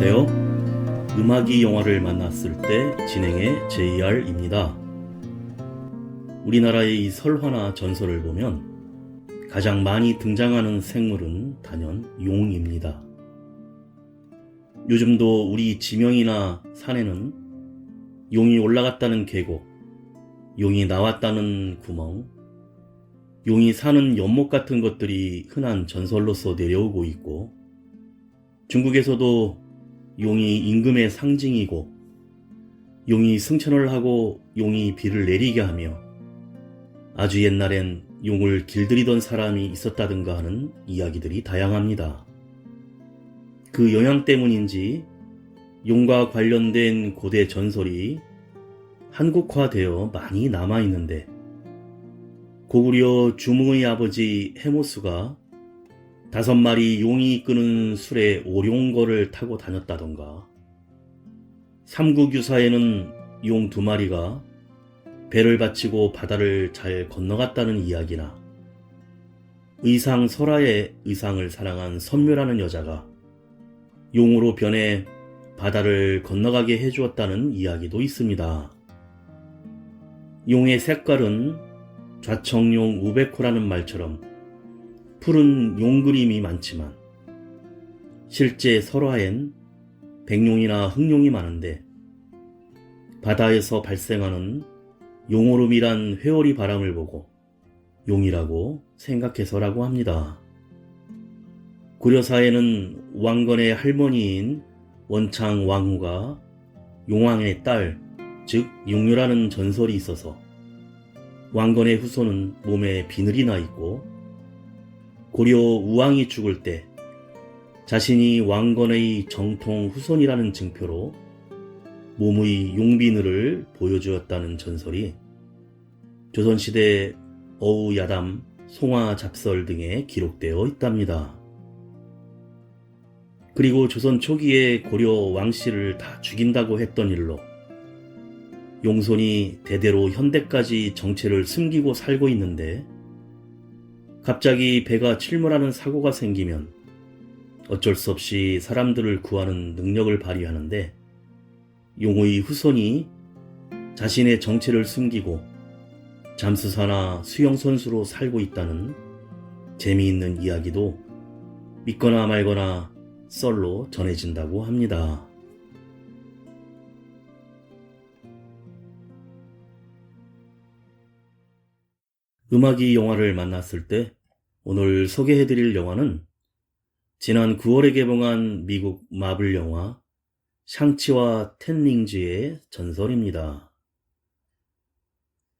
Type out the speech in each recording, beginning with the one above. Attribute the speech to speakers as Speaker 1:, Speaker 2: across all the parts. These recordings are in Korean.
Speaker 1: 안녕하세요. 음악이 영화를 만났을 때 진행의 JR입니다. 우리나라의 이 설화나 전설을 보면 가장 많이 등장하는 생물은 단연 용입니다. 요즘도 우리 지명이나 산에는 용이 올라갔다는 계곡, 용이 나왔다는 구멍, 용이 사는 연못 같은 것들이 흔한 전설로서 내려오고 있고, 중국에서도 용이 임금의 상징이고, 용이 승천을 하고 용이 비를 내리게 하며, 아주 옛날엔 용을 길들이던 사람이 있었다든가 하는 이야기들이 다양합니다. 그 영향 때문인지 용과 관련된 고대 전설이 한국화되어 많이 남아있는데, 고구려 주몽의 아버지 해모수가 5마리 용이 이끄는 술에 오룡거를 타고 다녔다던가, 삼국유사에는 용 2마리가 배를 받치고 바다를 잘 건너갔다는 이야기나, 의상 설화의 의상을 사랑한 선묘라는 여자가 용으로 변해 바다를 건너가게 해주었다는 이야기도 있습니다. 용의 색깔은 좌청용 우베코라는 말처럼 푸른 용 그림이 많지만, 실제 설화엔 백룡이나 흑룡이 많은데, 바다에서 발생하는 용오름이란 회오리 바람을 보고 용이라고 생각해서라고 합니다. 고려사에는 왕건의 할머니인 원창 왕후가 용왕의 딸, 즉 용유라는 전설이 있어서 왕건의 후손은 몸에 비늘이 나 있고, 고려 우왕이 죽을 때 자신이 왕건의 정통 후손이라는 증표로 몸의 용비늘을 보여주었다는 전설이 조선시대 어우야담, 송화잡설 등에 기록되어 있답니다. 그리고 조선 초기에 고려 왕씨를 다 죽인다고 했던 일로 용손이 대대로 현대까지 정체를 숨기고 살고 있는데, 갑자기 배가 출몰하는 사고가 생기면 어쩔 수 없이 사람들을 구하는 능력을 발휘하는데, 용의 후손이 자신의 정체를 숨기고 잠수사나 수영선수로 살고 있다는 재미있는 이야기도 믿거나 말거나 썰로 전해진다고 합니다. 음악이 영화를 만났을 때 오늘 소개해드릴 영화는 지난 9월에 개봉한 미국 마블 영화 샹치와 텐링즈의 전설입니다.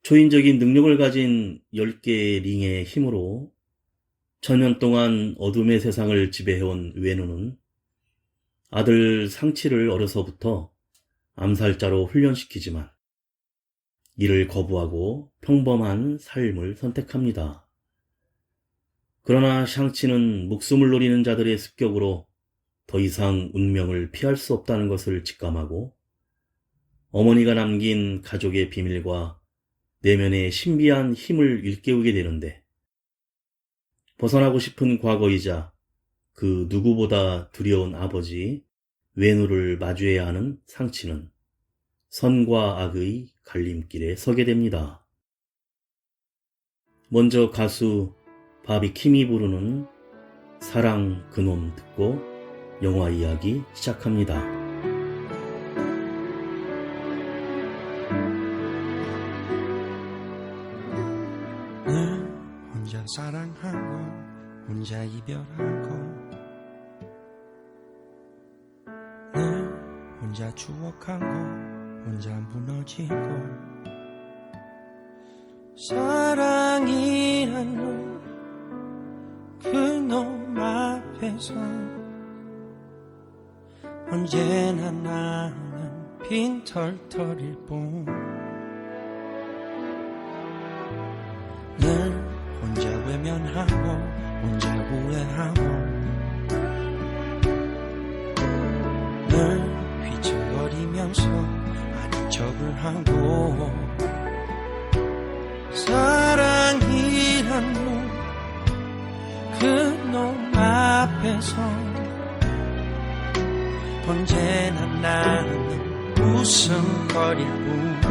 Speaker 1: 초인적인 능력을 가진 10개의 링의 힘으로 천년 동안 어둠의 세상을 지배해온 외누는 아들 상치를 어려서부터 암살자로 훈련시키지만 이를 거부하고 평범한 삶을 선택합니다. 그러나 샹치는 목숨을 노리는 자들의 습격으로 더 이상 운명을 피할 수 없다는 것을 직감하고, 어머니가 남긴 가족의 비밀과 내면의 신비한 힘을 일깨우게 되는데, 벗어나고 싶은 과거이자 그 누구보다 두려운 아버지 외누를 마주해야 하는 상치는 선과 악의 갈림길에 서게 됩니다. 먼저 가수 바비 킴이 부르는 사랑 그놈 듣고 영화 이야기 시작합니다.
Speaker 2: 늘 혼자 사랑하고 혼자 이별하고, 늘 혼자 추억하고 혼자 무너지고, 사랑이란 놈, 그놈 앞에서 언제나 나는 빈털터릴 뿐. 늘 혼자 외면하고 혼자 후회하고, 늘 휘청거리면서 아닌 척을 하고, 사랑이란 놈, 그놈 앞에서 언제나 나는 웃음거릴 뿐.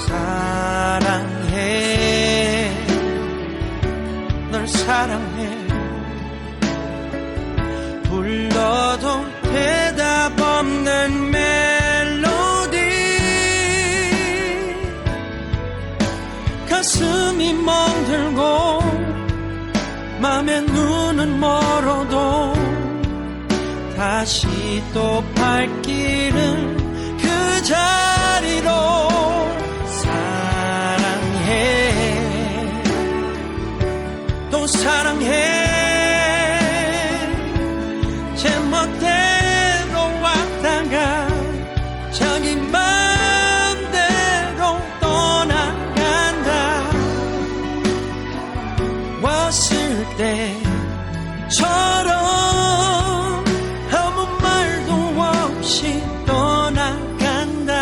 Speaker 2: 사랑해, 널 사랑해. 불러도 대답 없는 멜로디. 가슴이 멍들고 맘에 눈은 멀어도 다시 또 발길은 그 자리로. 사랑해, 또 사랑해. 제멋대로 왔다가 자기 맘대로 떠나간다. 왔을 때처럼 아무 말도 없이 떠나간다.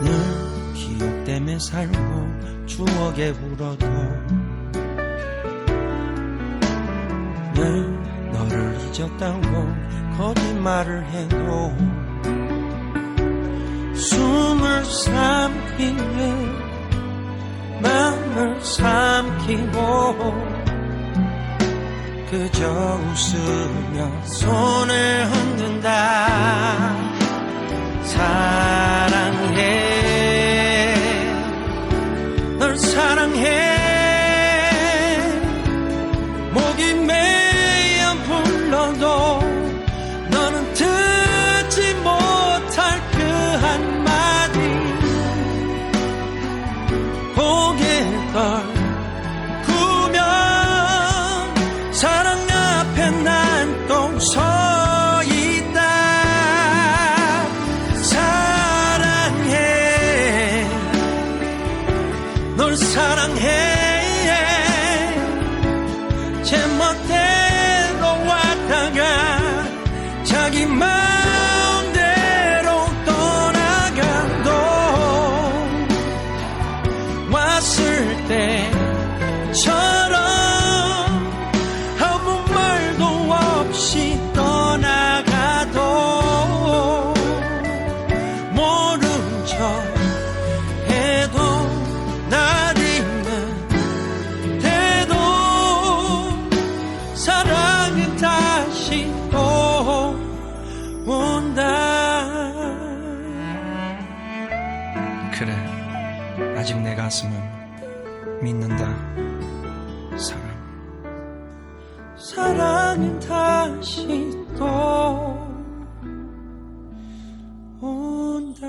Speaker 2: 늘 기억 때문에 살고 추억에 울어도 늘 너를 잊었다고 거짓말을 해도 숨을 삼키는 마음을 삼키고 그저 웃으며 손을 흔든다. 사랑해, 널 사랑해. 목이 메어 불러도 너는 듣지 못할 그 한마디. 고개를 끄면 사랑 앞에 난 또 서 있다. 사랑해, 널 사랑해. 제멋대로 왔다가 자기 마음대로 떠나간도 왔을 때처럼 아무 말도 없이 떠나가도 모른 척 해도 날 잊는 태도. 사랑은 다시 또 온다. 그래, 아직 내 가슴은 믿는다. 사랑은 다시 또 온다.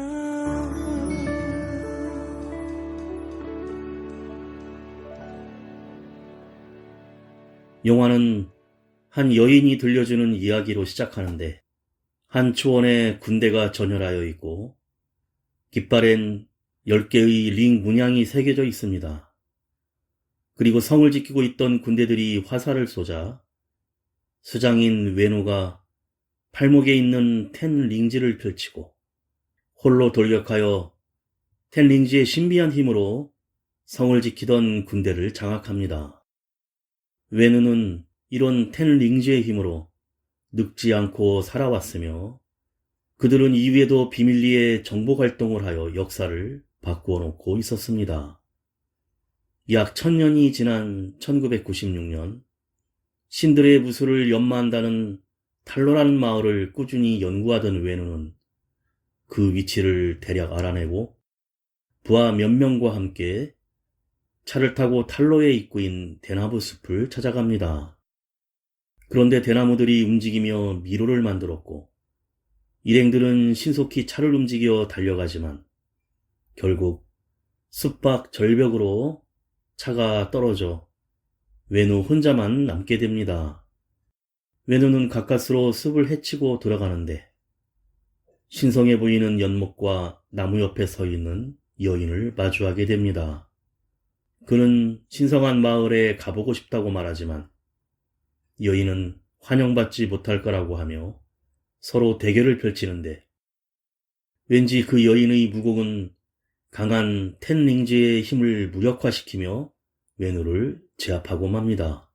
Speaker 1: 영화는 한 여인이 들려주는 이야기로 시작하는데 한 초원에 군대가 전열하여 있고 깃발엔 10개의 링 문양이 새겨져 있습니다. 그리고 성을 지키고 있던 군대들이 화살을 쏘자 수장인 외노가 팔목에 있는 텐 링지를 펼치고 홀로 돌격하여 텐 링지의 신비한 힘으로 성을 지키던 군대를 장악합니다. 외노는 이런 텐 링지의 힘으로 늙지 않고 살아왔으며 그들은 이후에도 비밀리에 정복 활동을 하여 역사를 바꾸어 놓고 있었습니다. 약 1000년이 지난 1996년 신들의 무술을 연마한다는 탈로라는 마을을 꾸준히 연구하던 외누는 그 위치를 대략 알아내고 부하 몇 명과 함께 차를 타고 탈로의 입구인 대나무 숲을 찾아갑니다. 그런데 대나무들이 움직이며 미로를 만들었고 일행들은 신속히 차를 움직여 달려가지만 결국 숲 밖 절벽으로 차가 떨어져 외누 혼자만 남게 됩니다. 외누는 가까스로 숲을 헤치고 돌아가는데 신성해 보이는 연못과 나무 옆에 서 있는 여인을 마주하게 됩니다. 그는 신성한 마을에 가보고 싶다고 말하지만 여인은 환영받지 못할 거라고 하며 서로 대결을 펼치는데 왠지 그 여인의 무공은 강한 텐 링지의 힘을 무력화시키며 외누를 제압하고 맙니다.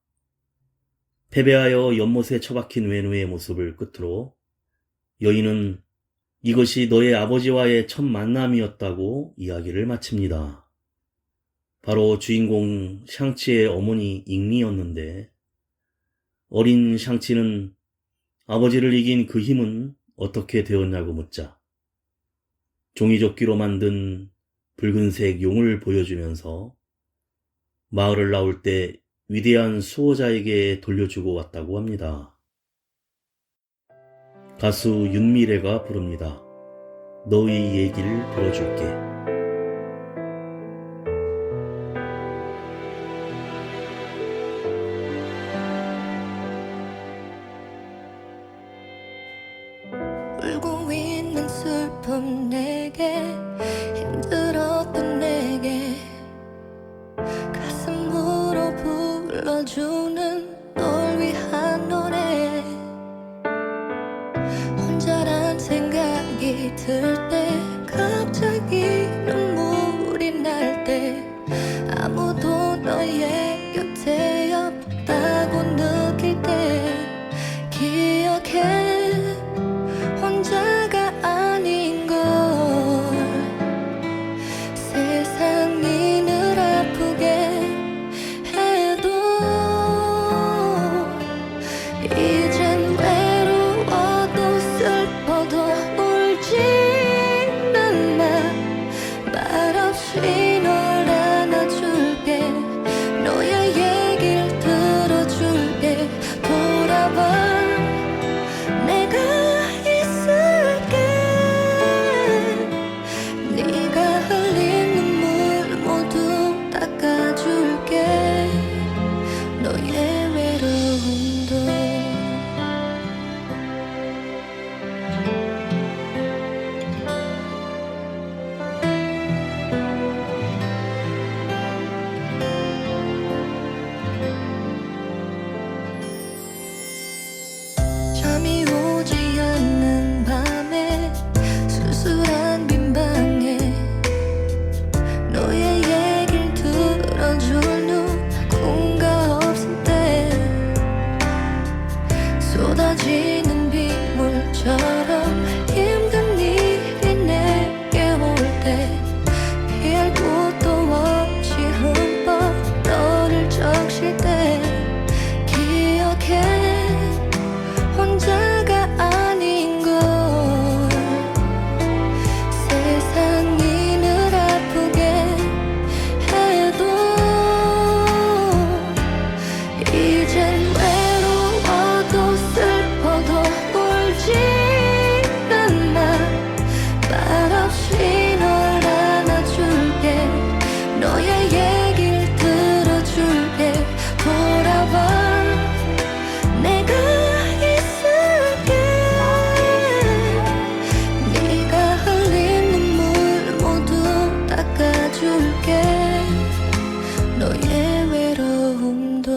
Speaker 1: 패배하여 연못에 처박힌 외누의 모습을 끝으로 여인은 이것이 너의 아버지와의 첫 만남이었다고 이야기를 마칩니다. 바로 주인공 샹치의 어머니 잉리였는데 어린 샹치는 아버지를 이긴 그 힘은 어떻게 되었냐고 묻자 종이조끼로 만든 붉은색 용을 보여주면서 마을을 나올 때 위대한 수호자에게 돌려주고 왔다고 합니다. 가수 윤미래가 부릅니다. 너의 얘기를 들어줄게.
Speaker 3: 울고 있는 슬픔 내게 힘들었던 내게 가슴으로 불러주는 널 위한 노래 혼자란 생각이 들 때 갑자기 눈물이 날 때 아무도 너의 곁에 없다고 느낄 때 기억해 혼자가 아닌 걸 세상이 늘 아프게 해도 이젠 외로워도 슬퍼도 울지는 마 말없이 널 안아줄게 너의 얘길 들어줄게 돌아와 내가 있을게 네가 흘린 눈물 모두 닦아줄게 너의 외로움도 잠이 오지 않는 밤에 쓸쓸한 빈방에 너의 얘길 들어줄 누군가 없을 때 쏟아지는 빗물처럼 힘든 일이 내게 올 때 피할 곳도 없이 흠뻑 너를 적실 때 기억해 혼자가 아닌 걸 세상이 늘 아프게 해도 이젠 외로워도 슬퍼도 울지는 마 말없이 널 안아줄게 너의 얘길 들어줄게 돌아와 내가 있을게 네가 흘린 눈물 모두 닦아줄게 너의 외로움도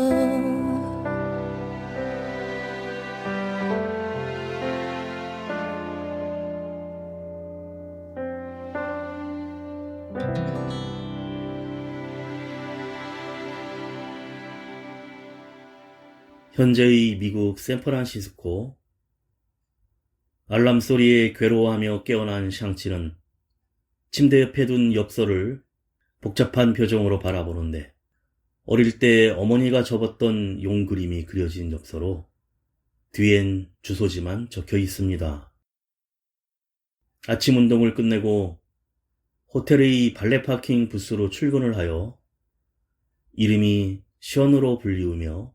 Speaker 1: 현재의 미국 샌프란시스코 알람 소리에 괴로워하며 깨어난 샹치는 침대 옆에 둔 엽서를 복잡한 표정으로 바라보는데 어릴 때 어머니가 접었던 용 그림이 그려진 엽서로 뒤엔 주소지만 적혀 있습니다. 아침 운동을 끝내고 호텔의 발레 파킹 부스로 출근을 하여 이름이 션으로 불리우며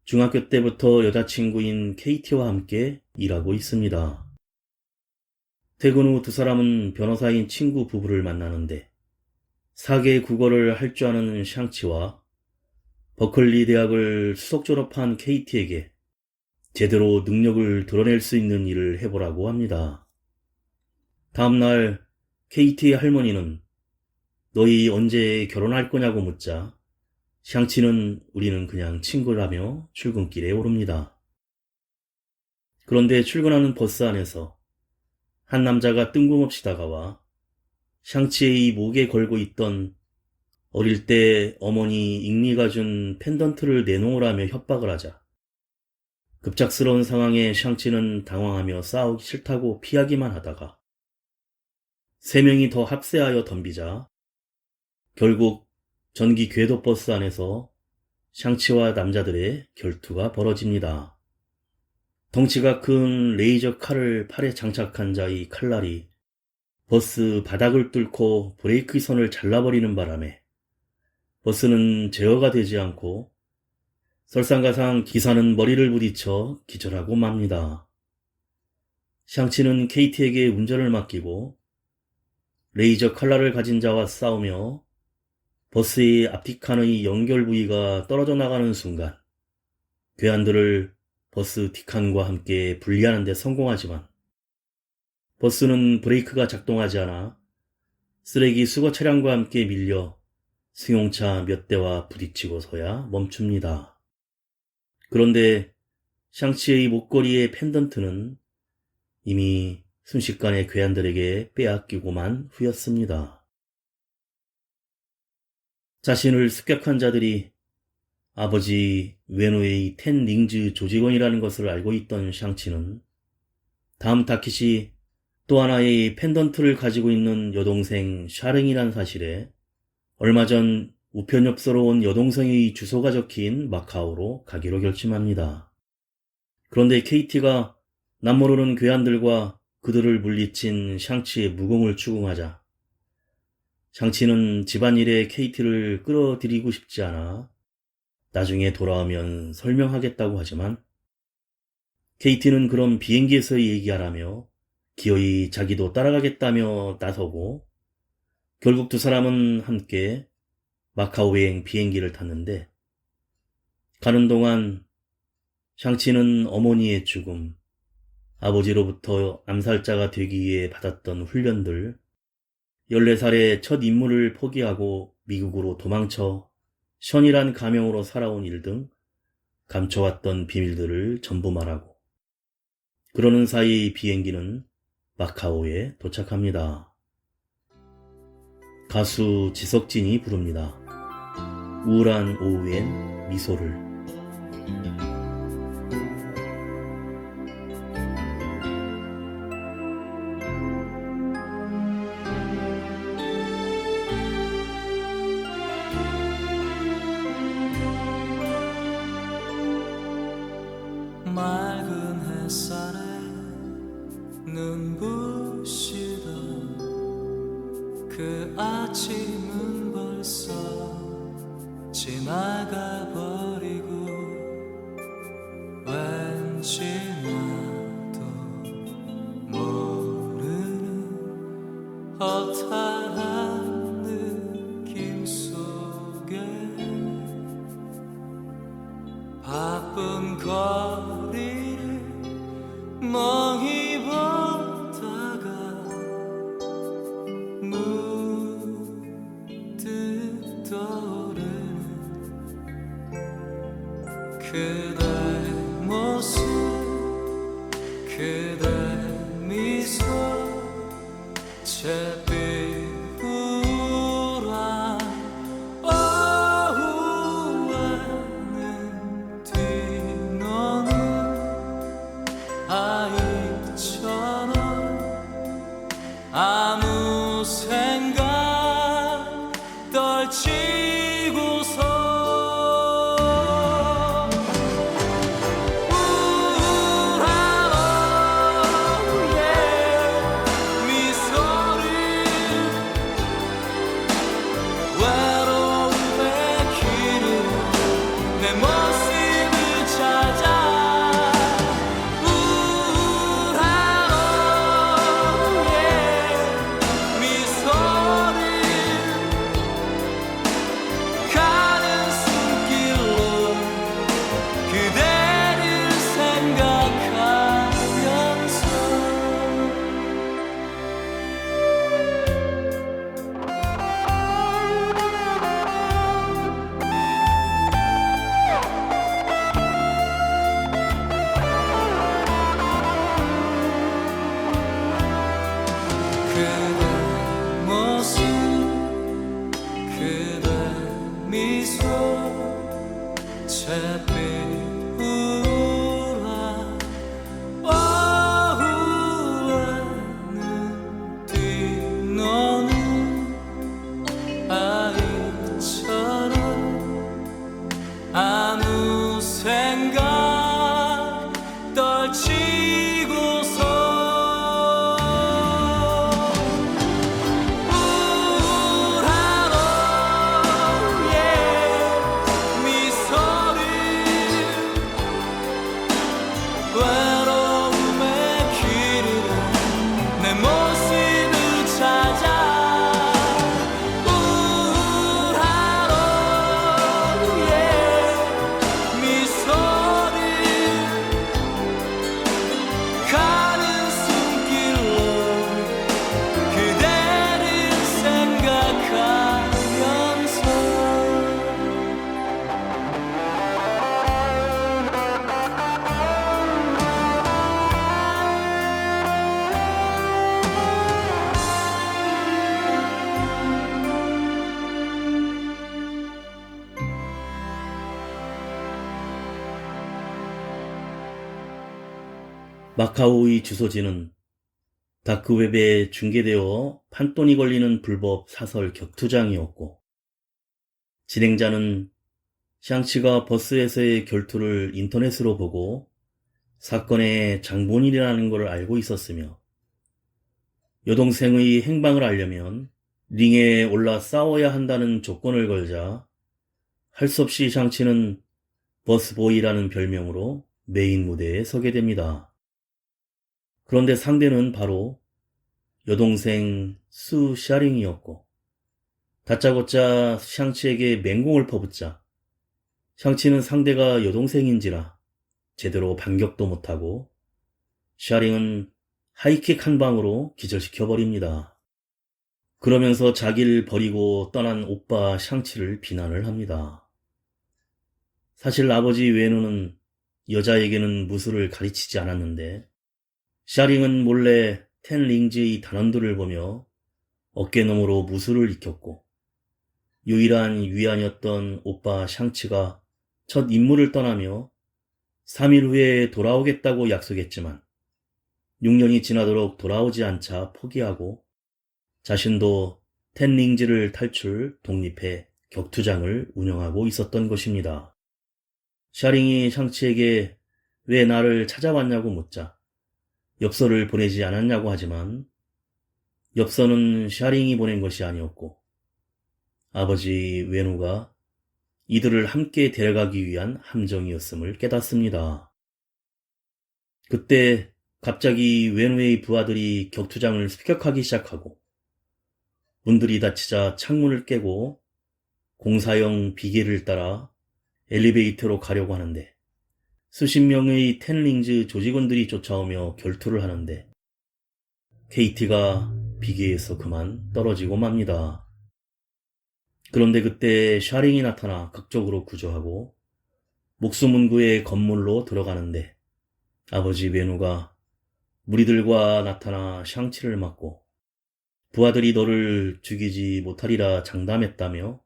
Speaker 1: 중학교 때부터 여자친구인 KT와 함께 일하고 있습니다. 퇴근 후 두 사람은 변호사인 친구 부부를 만나는데 사계 국어를 할 줄 아는 샹치와 버클리 대학을 수석 졸업한 KT에게 제대로 능력을 드러낼 수 있는 일을 해보라고 합니다. 다음날 KT의 할머니는 너희 언제 결혼할 거냐고 묻자 샹치는 우리는 그냥 친구라며 출근길에 오릅니다. 그런데 출근하는 버스 안에서 한 남자가 뜬금없이 다가와 샹치의 목에 걸고 있던 어릴 때 어머니 잉리가 준 펜던트를 내놓으라며 협박을 하자 급작스러운 상황에 샹치는 당황하며 싸우기 싫다고 피하기만 하다가 3명이 더 합세하여 덤비자 결국 전기 궤도 버스 안에서 샹치와 남자들의 결투가 벌어집니다. 덩치가 큰 레이저 칼을 팔에 장착한 자의 칼날이 버스 바닥을 뚫고 브레이크 선을 잘라버리는 바람에 버스는 제어가 되지 않고 설상가상 기사는 머리를 부딪혀 기절하고 맙니다. 샹치는 케이티에게 운전을 맡기고 레이저 칼날을 가진 자와 싸우며 버스의 앞뒤 칸의 연결 부위가 떨어져 나가는 순간 괴한들을 버스 뒷칸과 함께 분리하는 데 성공하지만 버스는 브레이크가 작동하지 않아 쓰레기 수거 차량과 함께 밀려 승용차 몇 대와 부딪히고서야 멈춥니다. 그런데 샹치의 목걸이의 펜던트는 이미 순식간에 괴한들에게 빼앗기고만 후였습니다. 자신을 습격한 자들이 아버지 외노의 텐 링즈 조직원이라는 것을 알고 있던 샹치는 다음 타깃이 또 하나의 펜던트를 가지고 있는 여동생 샤릉이라는 사실에 얼마 전 우편엽서로 온 여동생의 주소가 적힌 마카오로 가기로 결심합니다. 그런데 케이티가 남모르는 괴한들과 그들을 물리친 샹치의 무공을 추궁하자 샹치는 집안일에 케이티를 끌어들이고 싶지 않아 나중에 돌아오면 설명하겠다고 하지만 케이티는 그럼 비행기에서 얘기하라며 기어이 자기도 따라가겠다며 나서고 결국 두 사람은 함께 마카오행 비행기를 탔는데 가는 동안 샹치는 어머니의 죽음, 아버지로부터 암살자가 되기 위해 받았던 훈련들, 14살의 첫 임무를 포기하고 미국으로 도망쳐 션이란 가명으로 살아온 일 등 감춰왔던 비밀들을 전부 말하고 그러는 사이 비행기는 마카오에 도착합니다. 가수 지석진이 부릅니다. 우울한 오후엔 미소를.
Speaker 2: 맑은 햇살에 눈부시던 그 아침은 벌써 지나가 버리고 왠지 나도 모르는 허탈한 느낌 속에 바쁜 거리를 멍이 보다가 문득 떠오르는 그대의 모습 그대의 미소 제빛 우울한 오후에는 뒤노는 아이처럼 아무 생각 떨치고서 우울한 오후에 미소를 외로움의 길을 내 모습을 찾아 우울한 오후에 미소를 가는 숨길로 그대를 생각하면서 그대 모습 그대
Speaker 1: 마카오의 주소지는 다크웹에 중계되어 판돈이 걸리는 불법 사설 격투장이었고, 진행자는 샹치가 버스에서의 결투를 인터넷으로 보고 사건의 장본인이라는 것을 알고 있었으며, 여동생의 행방을 알려면 링에 올라 싸워야 한다는 조건을 걸자 할 수 없이 샹치는 버스보이라는 별명으로 메인 무대에 서게 됩니다. 그런데 상대는 바로 여동생 수 샤링이었고, 다짜고짜 샹치에게 맹공을 퍼붓자 샹치는 상대가 여동생인지라 제대로 반격도 못하고 샤링은 하이킥 한 방으로 기절시켜버립니다. 그러면서 자기를 버리고 떠난 오빠 샹치를 비난을 합니다. 사실 아버지 웨누는 여자에게는 무술을 가르치지 않았는데, 샤링은 몰래 텐링즈의 단원들을 보며 어깨너머로 무술을 익혔고, 유일한 위안이었던 오빠 샹치가 첫 임무를 떠나며 3일 후에 돌아오겠다고 약속했지만 6년이 지나도록 돌아오지 않자 포기하고 자신도 텐링즈를 탈출, 독립해 격투장을 운영하고 있었던 것입니다. 샤링이 샹치에게 왜 나를 찾아왔냐고 묻자 엽서를 보내지 않았냐고 하지만 엽서는 샤링이 보낸 것이 아니었고 아버지 웨누가 이들을 함께 데려가기 위한 함정이었음을 깨닫습니다. 그때 갑자기 웨누의 부하들이 격투장을 습격하기 시작하고 문들이 닫히자 창문을 깨고 공사용 비계를 따라 엘리베이터로 가려고 하는데 수십 명의 텐링즈 조직원들이 쫓아오며 결투를 하는데 KT가 비계에서 그만 떨어지고 맙니다. 그런데 그때 샤링이 나타나 극적으로 구조하고 목수문구의 건물로 들어가는데 아버지 웨누가 무리들과 나타나 샹치를 막고 부하들이 너를 죽이지 못하리라 장담했다며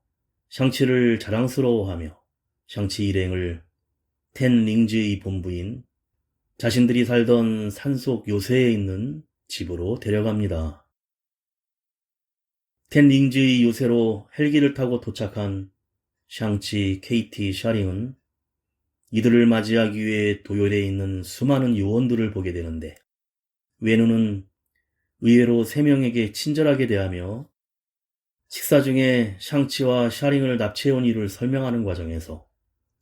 Speaker 1: 샹치를 자랑스러워하며 샹치 일행을 텐링즈의 본부인 자신들이 살던 산속 요새에 있는 집으로 데려갑니다. 텐링즈의 요새로 헬기를 타고 도착한 샹치, KT, 샤링은 이들을 맞이하기 위해 도열에 있는 수많은 요원들을 보게 되는데 웨누는 의외로 3명에게 친절하게 대하며 식사 중에 샹치와 샤링을 납치해온 이유를 설명하는 과정에서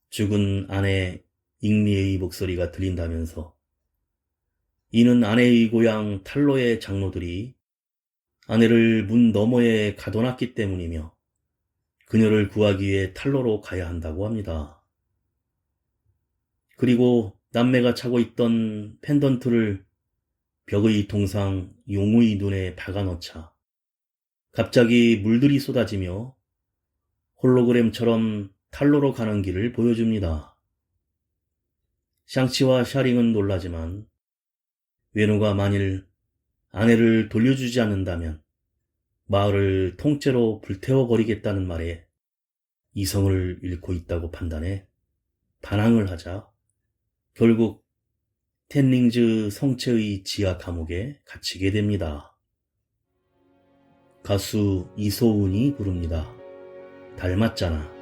Speaker 1: 죽은 아내 잉리의 목소리가 들린다면서 이는 아내의 고향 탈로의 장로들이 아내를 문 너머에 가둬놨기 때문이며 그녀를 구하기 위해 탈로로 가야 한다고 합니다. 그리고 남매가 차고 있던 펜던트를 벽의 동상 용의 눈에 박아넣자 갑자기 물들이 쏟아지며 홀로그램처럼 탈로로 가는 길을 보여줍니다. 샹치와 샤링은 놀라지만 웨누가 만일 아내를 돌려주지 않는다면 마을을 통째로 불태워버리겠다는 말에 이성을 잃고 있다고 판단해 반항을 하자 결국 텐링즈 성체의 지하 감옥에 갇히게 됩니다. 가수 이소은이 부릅니다. 닮았잖아.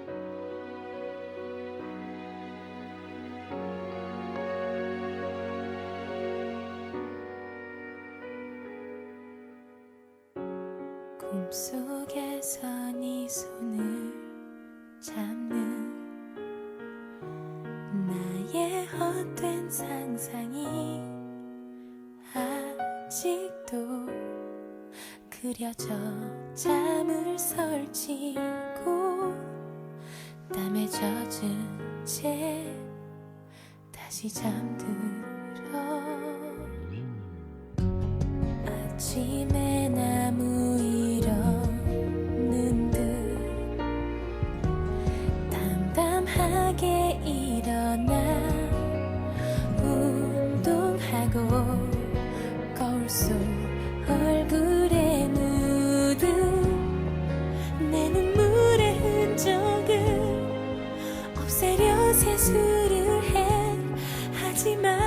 Speaker 3: 꿈속에서 네 손을 잡는 나의 헛된 상상이 아직도 그려져 잠을 설치고 땀에 젖은 채 다시 잠들어 아침에 나무 일어는 듯 담담하게 일어나 운동하고 거울 속 얼굴에 묻은 내 눈물의 흔적을 없애려 세수를 해 하지만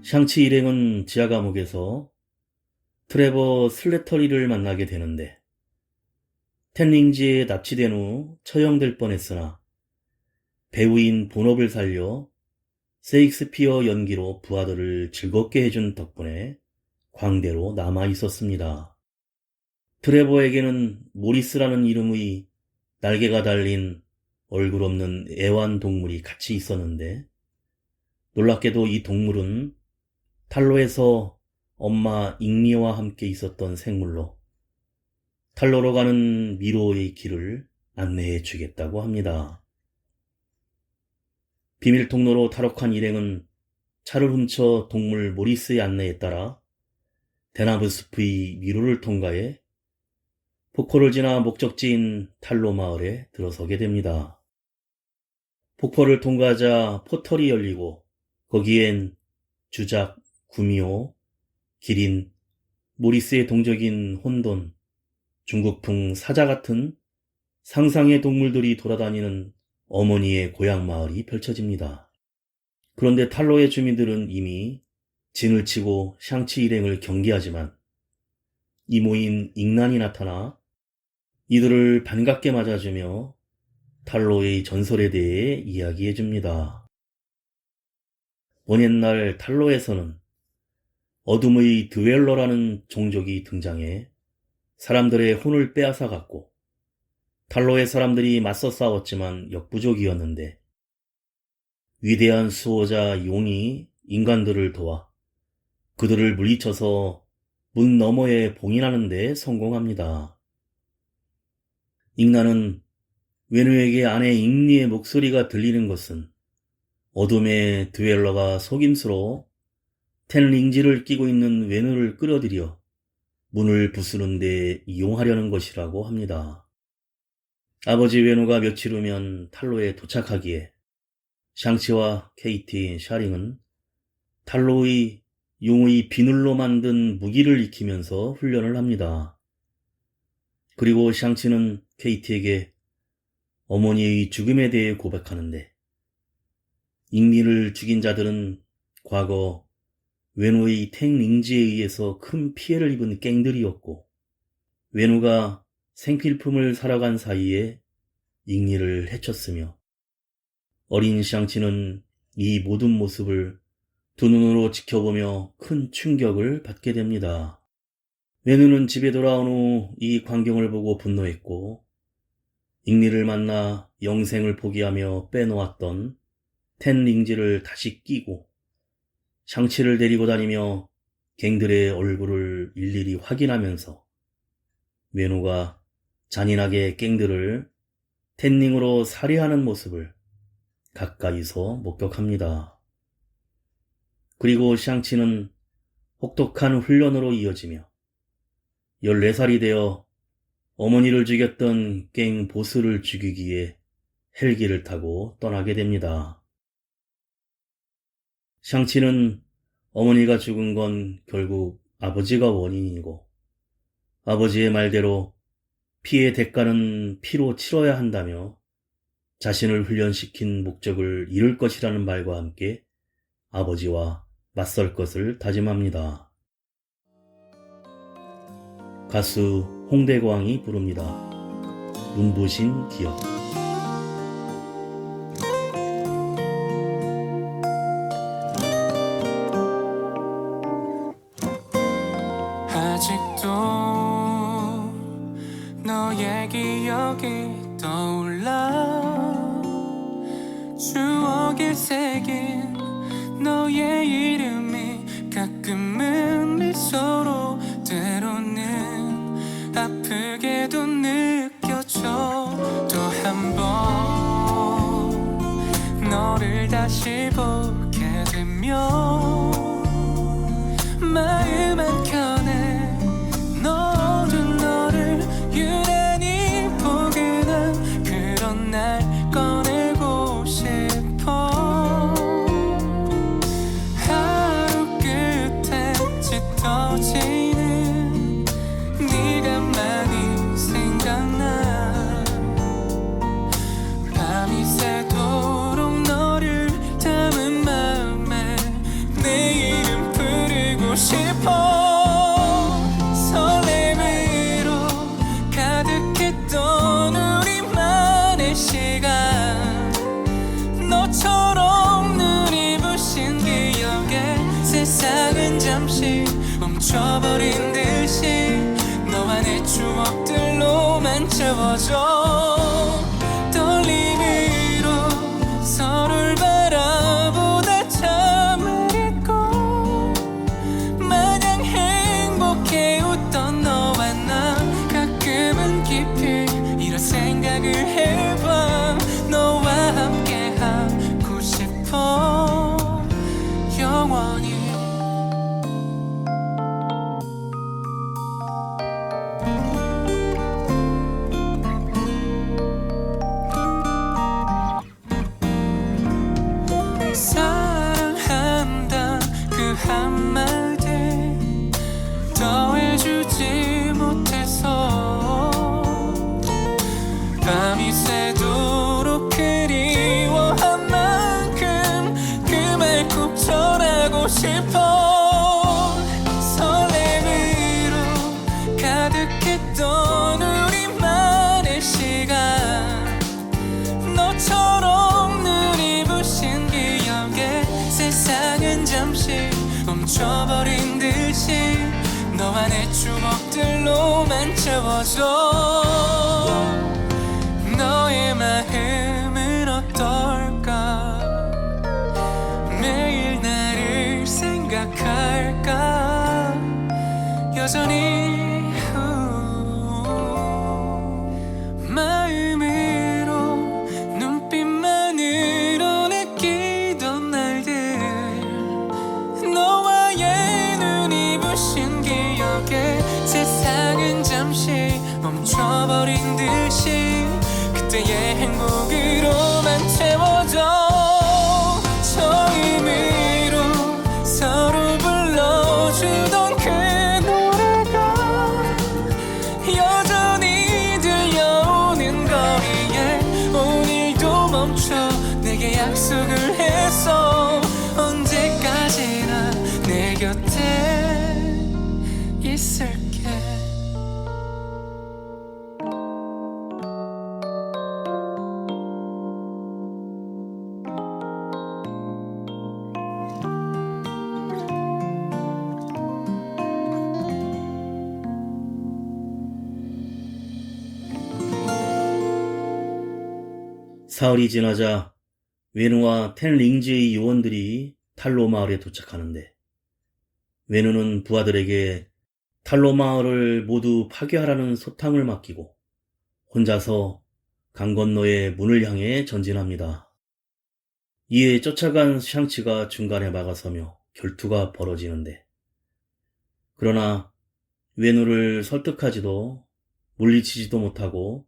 Speaker 1: 샹치 일행은 지하 감옥에서 트레버 슬래터리를 만나게 되는데 텐링지에 납치된 후 처형될 뻔했으나 배우인 본업을 살려 세익스피어 연기로 부하들을 즐겁게 해준 덕분에 광대로 남아 있었습니다. 트레버에게는 모리스라는 이름의 날개가 달린 얼굴 없는 애완동물이 같이 있었는데 놀랍게도 이 동물은 탈로에서 엄마 잉리와 함께 있었던 생물로 탈로로 가는 미로의 길을 안내해 주겠다고 합니다. 비밀 통로로 탈옥한 일행은 차를 훔쳐 동물 모리스의 안내에 따라 대나무 숲의 미로를 통과해 폭포를 지나 목적지인 탈로 마을에 들어서게 됩니다. 폭포를 통과하자 포털이 열리고 거기엔 주작, 구미호, 기린, 모리스의 동족인 혼돈, 중국풍 사자 같은 상상의 동물들이 돌아다니는 어머니의 고향 마을이 펼쳐집니다. 그런데 탈로의 주민들은 이미 진을 치고 샹치 일행을 경계하지만 이모인 잉난이 나타나 이들을 반갑게 맞아주며 탈로의 전설에 대해 이야기해줍니다. 먼옛날 탈로에서는 어둠의 드웰러라는 종족이 등장해 사람들의 혼을 빼앗아갔고 탈로의 사람들이 맞서 싸웠지만 역부족이었는데 위대한 수호자 용이 인간들을 도와 그들을 물리쳐서 문 너머에 봉인하는 데 성공합니다. 잉나는 웨누에게 아내 잉리의 목소리가 들리는 것은 어둠의 드웰러가 속임수로 텐링지를 끼고 있는 웨누를 끌어들여 문을 부수는 데 이용하려는 것이라고 합니다. 아버지 웨누가 며칠 후면 탈로에 도착하기에 샹치와 케이티, 샤링은 탈로의 용의 비늘로 만든 무기를 익히면서 훈련을 합니다. 그리고 샹치는 케이티에게 어머니의 죽음에 대해 고백하는데 잉리를 죽인 자들은 과거 웨누의 탱링지에 의해서 큰 피해를 입은 갱들이었고 웨누가 생필품을 사러 간 사이에 잉리를 해쳤으며 어린 샹치는 이 모든 모습을 두 눈으로 지켜보며 큰 충격을 받게 됩니다. 웨누는 집에 돌아온 후 이 광경을 보고 분노했고 잉리를 만나 영생을 포기하며 빼놓았던 텐링지를 다시 끼고 샹치를 데리고 다니며 갱들의 얼굴을 일일이 확인하면서 웨누가 잔인하게 갱들을 텐링으로 살해하는 모습을 가까이서 목격합니다. 그리고 샹치는 혹독한 훈련으로 이어지며 14살이 되어 어머니를 죽였던 갱 보스를 죽이기 위해 헬기를 타고 떠나게 됩니다. 샹치는 어머니가 죽은 건 결국 아버지가 원인이고 아버지의 말대로 피의 대가는 피로 치러야 한다며 자신을 훈련시킨 목적을 이룰 것이라는 말과 함께 아버지와 맞설 것을 다짐합니다. 가수 홍대광이 부릅니다. 눈부신 기억.
Speaker 2: 아직도 너의 기억이 떠올라 추억에 새긴 너의 이름이 가끔은 미소로 때로는 아프게도 느껴져 또 한 번 너를 다시 보게 되면 마음 한켠에 너는 너를 유난히 포근한 그런 날 꺼내고 싶어 하루 끝에 짙어지는 네가 많이 생각나 밤이 새도록 너를 담은 마음에 내 이름 알고 싶어. 설렘으로 가득했던 우리만의 시간, 너처럼 눈이 부신 기억에 세상은 잠시 멈춰버린 듯이 너와 내 추억들로만 채워져. 떨림으로 서로를 바라보다 잠을 잊고 마냥 행복해 웃던 너와 나, 가끔은 깊이 이런 생각을 해봐. 너와 함께 하고 싶어 영원히. 사랑한다 그 한마디 더해주지 못해서 밤이 새도록 그리워한 만큼 그 말 꼭 전하고 싶어. 설렘으로 가득했던 우리만의 시간, 너처럼 눈이 부신 기억에 세상은 잠시 멈춰버린 듯이 너와 내 추억들로만 채워져. 너의 마음은 어떨까? 매일 나를 생각할까? 여전히 마음으로 눈빛만으로 느끼던 날들, 너와의 눈이 부신 기억에 세상은 잠시 멈춰버린 듯이 그때의 행복으로만 채워져. 처음으로 서로 불러주던 그 노래가 여전히 들려오는 거리에 오늘도 멈춰 내게 약속을 했어. 언제까지나 내 곁에 있을게.
Speaker 1: 사흘이 지나자 외누와 텐링즈의 요원들이 탈로 마을에 도착하는데, 외누는 부하들에게 탈로 마을을 모두 파괴하라는 소탕을 맡기고 혼자서 강 건너에 문을 향해 전진합니다. 이에 쫓아간 샹치가 중간에 막아서며 결투가 벌어지는데, 그러나 외누를 설득하지도 물리치지도 못하고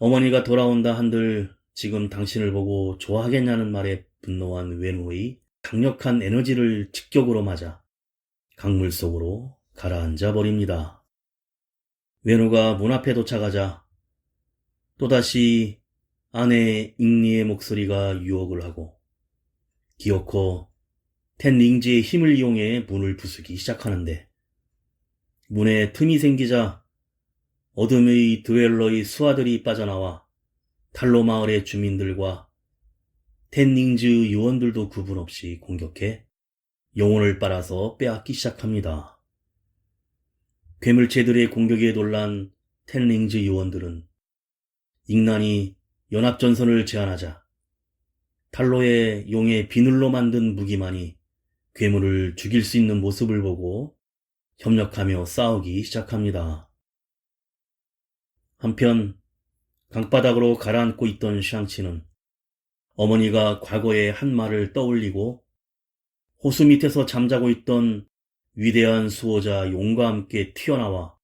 Speaker 1: 어머니가 돌아온다 한들 지금 당신을 보고 좋아하겠냐는 말에 분노한 외누의 강력한 에너지를 직격으로 맞아 강물 속으로 가라앉아 버립니다. 외누가 문 앞에 도착하자 또다시 아내 잉리의 목소리가 유혹을 하고 기어코 텐링지의 힘을 이용해 문을 부수기 시작하는데, 문에 틈이 생기자 어둠의 드웰러의 수하들이 빠져나와 탈로 마을의 주민들과 텐닝즈 요원들도 구분 없이 공격해 영혼을 빨아서 빼앗기 시작합니다. 괴물체들의 공격에 놀란 텐닝즈 요원들은 잉난이 연합전선을 제안하자 탈로의 용의 비늘로 만든 무기만이 괴물을 죽일 수 있는 모습을 보고 협력하며 싸우기 시작합니다. 한편 강바닥으로 가라앉고 있던 샹치는 어머니가 과거의 한 말을 떠올리고 호수 밑에서 잠자고 있던 위대한 수호자 용과 함께 튀어나와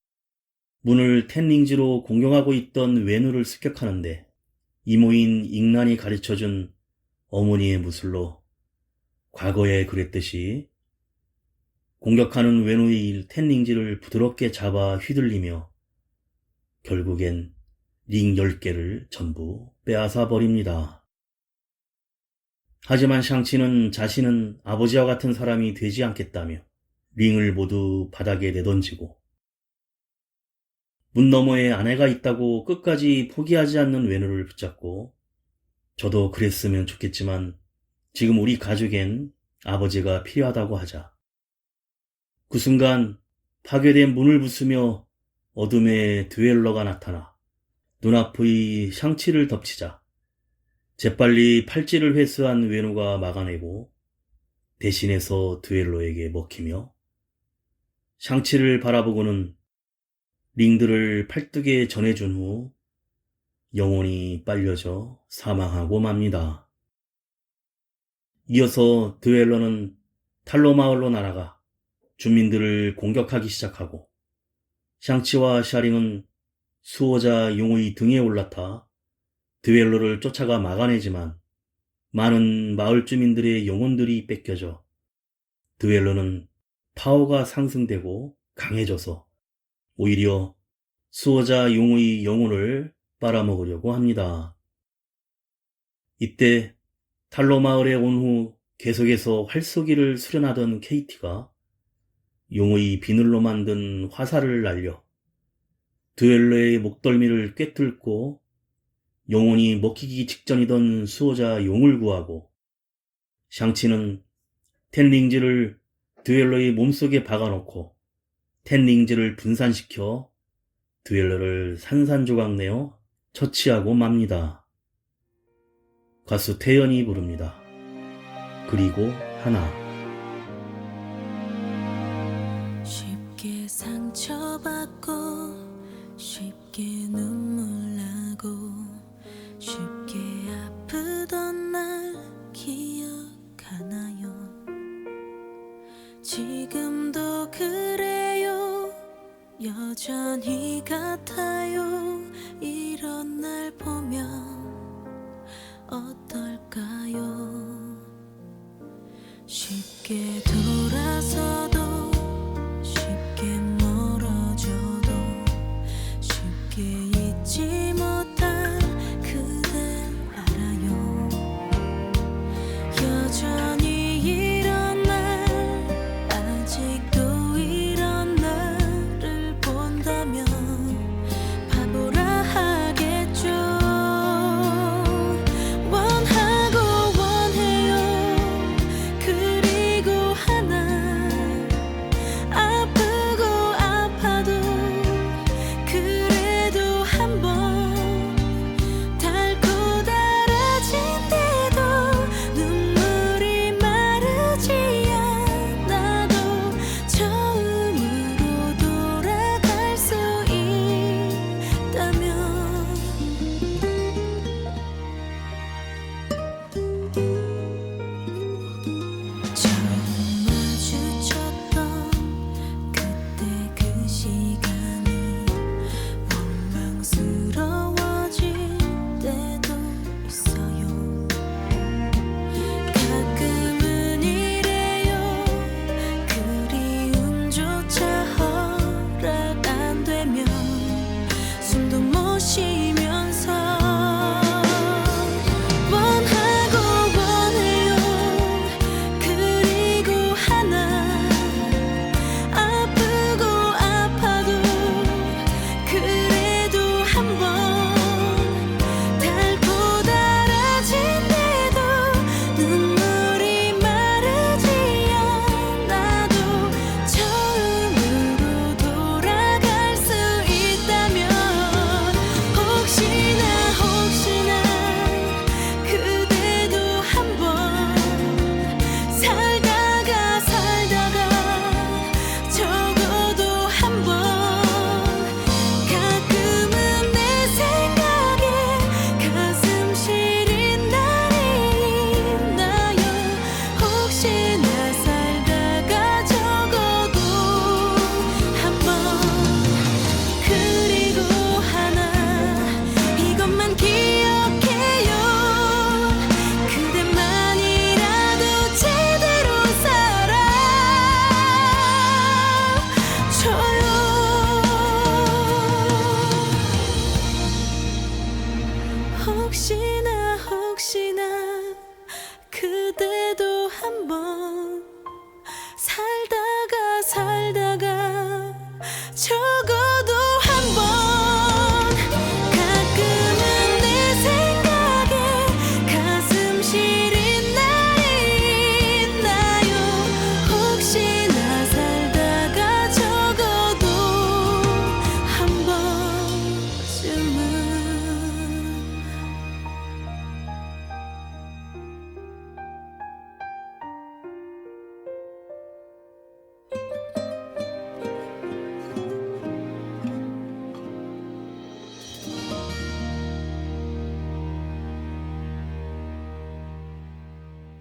Speaker 1: 문을 텐링지로 공격하고 있던 외누를 습격하는데, 이모인 잉난이 가르쳐준 어머니의 무술로 과거에 그랬듯이 공격하는 외누의 텐링지를 부드럽게 잡아 휘둘리며 결국엔 링 10개를 전부 빼앗아 버립니다. 하지만 샹치는 자신은 아버지와 같은 사람이 되지 않겠다며 링을 모두 바닥에 내던지고 문 너머에 아내가 있다고 끝까지 포기하지 않는 외누를 붙잡고 저도 그랬으면 좋겠지만 지금 우리 가족엔 아버지가 필요하다고 하자. 그 순간 파괴된 문을 부수며 어둠에 드웰러가 나타나 눈앞의 샹치를 덮치자 재빨리 팔찌를 회수한 외누가 막아내고 대신해서 드웰러에게 먹히며 샹치를 바라보고는 링들을 팔뚝에 전해준 후 영혼이 빨려져 사망하고 맙니다. 이어서 드웰러는 탈로 마을로 날아가 주민들을 공격하기 시작하고 샹치와 샤링은 수호자 용의 등에 올라타 드웰러를 쫓아가 막아내지만 많은 마을 주민들의 영혼들이 뺏겨져 드웰러는 파워가 상승되고 강해져서 오히려 수호자 용의 영혼을 빨아먹으려고 합니다. 이때 탈로 마을에 온 후 계속해서 활쏘기를 수련하던 케이티가 용의 비늘로 만든 화살을 날려 드웰러의 목덜미를 꿰뚫고 영혼이 먹히기 직전이던 수호자 용을 구하고 샹치는 텐링즈를 드웰러의 몸속에 박아놓고 텐링즈를 분산시켜 드웰러를 산산조각내어 처치하고 맙니다. 가수 태연이 부릅니다. 그리고 하나.
Speaker 3: 쉽게 상처받고 쉽게 눈물 나고 쉽게 아프던 날 기억하나요? 지금도 그래요. 여전히 같아요. 이런 날 보면 어떨까요? 쉽게 돌아서도 쉽게 멀어져도 쉽게 잊지 못할 그댈 알아요. 여전히 이런 날 아직도 이런 나를 본다면 바보라 하겠죠. 원하고 원해요. 그리고 하나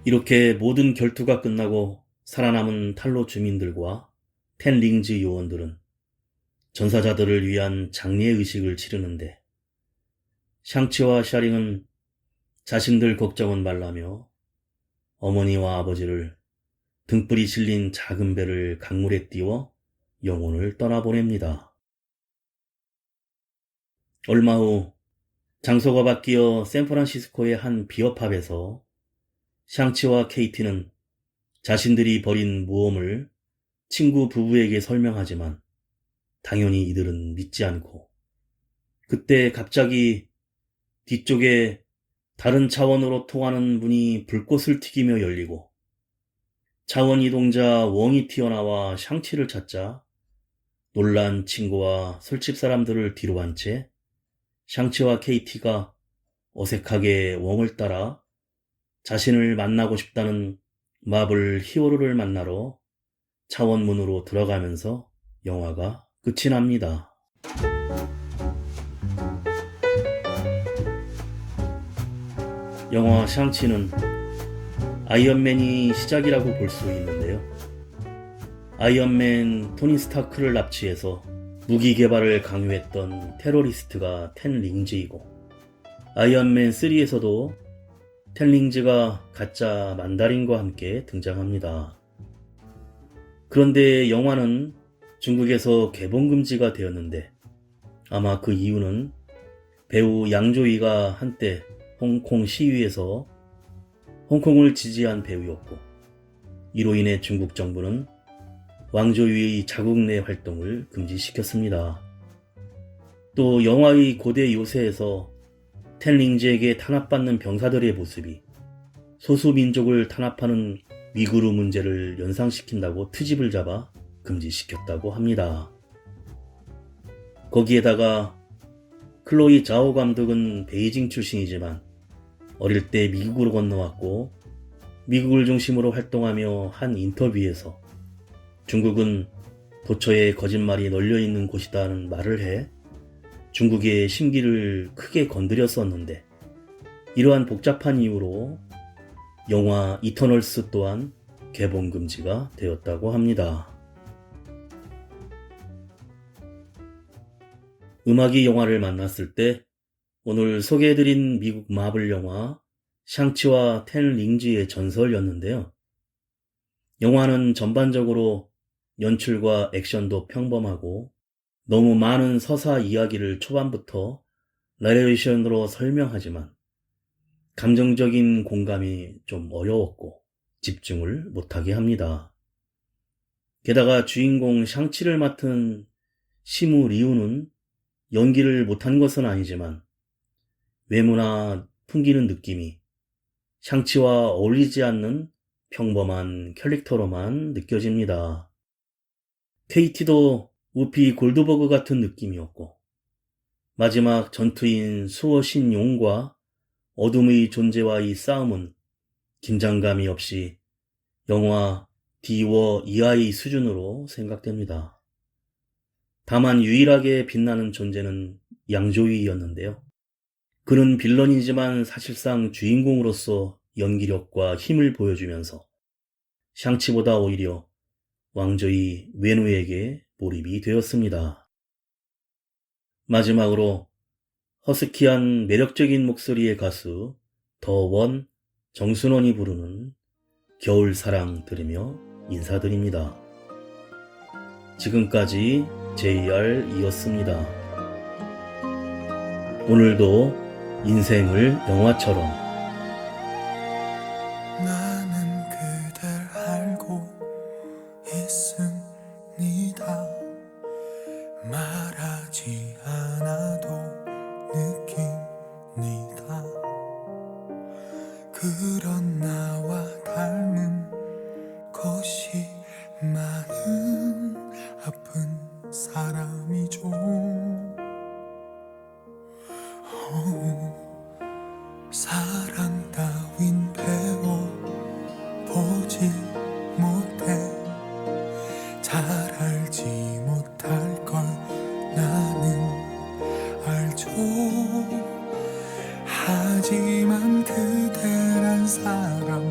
Speaker 1: 이렇게 모든 결투가 끝나고 살아남은 탈로 주민들과 텐링즈 요원들은 전사자들을 위한 장례의식을 치르는데 샹치와 샤링은 자신들 걱정은 말라며 어머니와 아버지를 등불이 실린 작은 배를 강물에 띄워 영혼을 떠나보냅니다. 얼마 후 장소가 바뀌어 샌프란시스코의 한 비어팝에서 샹치와 케이티는 자신들이 벌인 모험을 친구 부부에게 설명하지만 당연히 이들은 믿지 않고 그때 갑자기 뒤쪽에 다른 차원으로 통하는 문이 불꽃을 튀기며 열리고 차원 이동자 웡이 튀어나와 샹치를 찾자 놀란 친구와 술집 사람들을 뒤로 한 채 샹치와 케이티가 어색하게 웡을 따라 자신을 만나고 싶다는 마블 히어로를 만나러 차원문으로 들어가면서 영화가 끝이 납니다. 영화 샹치는 아이언맨이 시작이라고 볼 수 있는데요. 아이언맨 토니 스타크를 납치해서 무기 개발을 강요했던 테러리스트가 텐링즈이고 아이언맨 3에서도 텐링즈가 가짜 만다린과 함께 등장합니다. 그런데 영화는 중국에서 개봉 금지가 되었는데 아마 그 이유는 배우 양조위가 한때 홍콩 시위에서 홍콩을 지지한 배우였고 이로 인해 중국 정부는 왕조위의 자국 내 활동을 금지시켰습니다. 또 영화의 고대 요새에서 텐링즈에게 탄압받는 병사들의 모습이 소수민족을 탄압하는 위구르 문제를 연상시킨다고 트집을 잡아 금지시켰다고 합니다. 거기에다가 클로이 자오 감독은 베이징 출신이지만 어릴 때 미국으로 건너왔고 미국을 중심으로 활동하며 한 인터뷰에서 중국은 도처에 거짓말이 널려있는 곳이다는 말을 해 중국의 심기를 크게 건드렸었는데 이러한 복잡한 이유로 영화 이터널스 또한 개봉 금지가 되었다고 합니다. 음악이 영화를 만났을 때 오늘 소개해드린 미국 마블 영화 샹치와 텐링즈의 전설이었는데요. 영화는 전반적으로 연출과 액션도 평범하고 너무 많은 서사 이야기를 초반부터 내레이션으로 설명하지만 감정적인 공감이 좀 어려웠고 집중을 못하게 합니다. 게다가 주인공 샹치를 맡은 시무 리우는 연기를 못한 것은 아니지만 외모나 풍기는 느낌이 샹치와 어울리지 않는 평범한 캐릭터로만 느껴집니다. 케이티도 우피 골드버그 같은 느낌이었고 마지막 전투인 수어 신용과 어둠의 존재와의 싸움은 긴장감이 없이 영화 디워 이하의 수준으로 생각됩니다. 다만 유일하게 빛나는 존재는 양조위였는데요. 그는 빌런이지만 사실상 주인공으로서 연기력과 힘을 보여주면서 샹치보다 오히려 왕조위 웨누에게 몰입이 되었습니다. 마지막으로 허스키한 매력적인 목소리의 가수 더원 정순원이 부르는 겨울사랑 들으며 인사드립니다. 지금까지 JR이었습니다. 오늘도 인생을 영화처럼
Speaker 2: 나는 그댈 알고 있습니다. 말하지 않아도 느낍니다. 그런 나와 닮은 것이 많은 아픈 사람이죠. 사랑 따윈 배워보지 못해 잘 알지 못할 걸 나는 알죠. 하지만 그대란 사람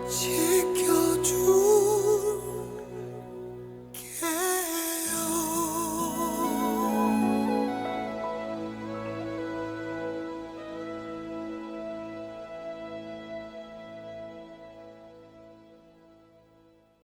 Speaker 2: 지금